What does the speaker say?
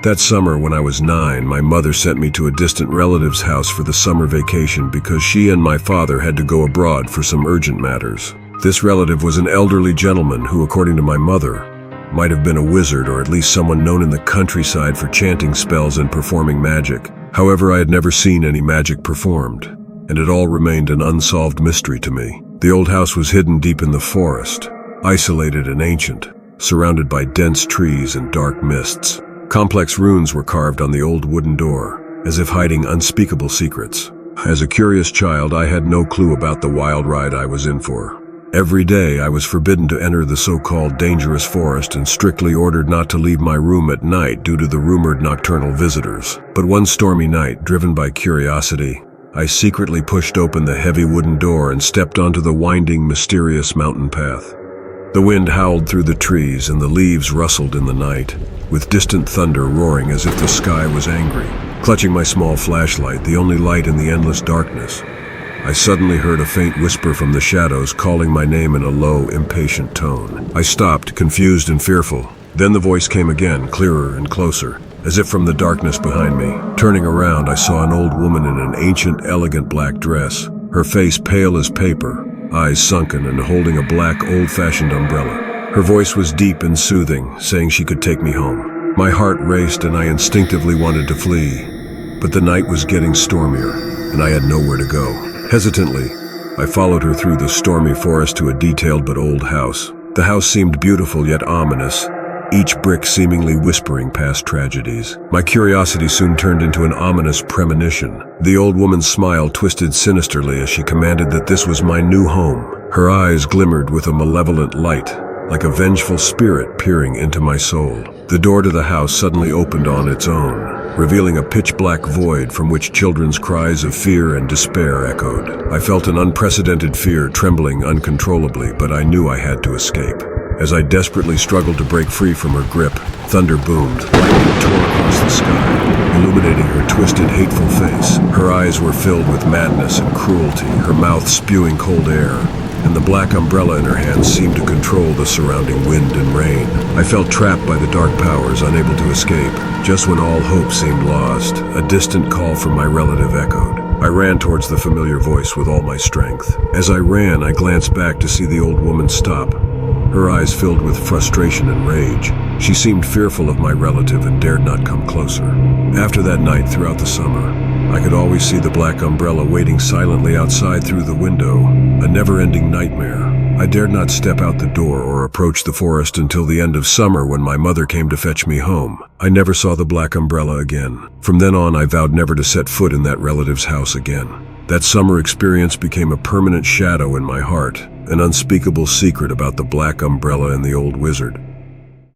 That summer, when I was 9, my mother sent me to a distant relative's house for the summer vacation because she and my father had to go abroad for some urgent matters. This relative was an elderly gentleman who, according to my mother, might have been a wizard or at least someone known in the countryside for chanting spells and performing magic. However, I had never seen any magic performed, and it all remained an unsolved mystery to me. The old house was hidden deep in the forest, isolated and ancient, surrounded by dense trees and dark mists. Complex runes were carved on the old wooden door, as if hiding unspeakable secrets. As a curious child, I had no clue about the wild ride I was in for. Every day, I was forbidden to enter the so-called dangerous forest and strictly ordered not to leave my room at night due to the rumored nocturnal visitors. But one stormy night, driven by curiosity, I secretly pushed open the heavy wooden door and stepped onto the winding, mysterious mountain path. The wind howled through the trees and the leaves rustled in the night, with distant thunder roaring as if the sky was angry. Clutching my small flashlight, the only light in the endless darkness, I suddenly heard a faint whisper from the shadows calling my name in a low, impatient tone. I stopped, confused and fearful. Then the voice came again, clearer and closer, as if from the darkness behind me. Turning around, I saw an old woman in an ancient, elegant black dress, her face pale as paper, eyes sunken and holding a black, old-fashioned umbrella. Her voice was deep and soothing, saying she could take me home. My heart raced and I instinctively wanted to flee, but the night was getting stormier, and I had nowhere to go. Hesitantly, I followed her through the stormy forest to a detailed but old house. The house seemed beautiful yet ominous, each brick seemingly whispering past tragedies. My curiosity soon turned into an ominous premonition. The old woman's smile twisted sinisterly as she commanded that this was my new home. Her eyes glimmered with a malevolent light, like a vengeful spirit peering into my soul. The door to the house suddenly opened on its own, revealing a pitch-black void from which children's cries of fear and despair echoed. I felt an unprecedented fear trembling uncontrollably, but I knew I had to escape. As I desperately struggled to break free from her grip, thunder boomed, lightning tore across the sky, illuminating her twisted, hateful face. Her eyes were filled with madness and cruelty, her mouth spewing cold air, and the black umbrella in her hands seemed to control the surrounding wind and rain. I felt trapped by the dark powers, unable to escape. Just when all hope seemed lost, a distant call from my relative echoed. I ran towards the familiar voice with all my strength. As I ran, I glanced back to see the old woman stop, her eyes filled with frustration and rage. She seemed fearful of my relative and dared not come closer. After that night, throughout the summer, I could always see the black umbrella waiting silently outside through the window, a never-ending nightmare. I dared not step out the door or approach the forest until the end of summer when my mother came to fetch me home. I never saw the black umbrella again. From then on, I vowed never to set foot in that relative's house again. That summer experience became a permanent shadow in my heart, an unspeakable secret about the black umbrella and the old wizard.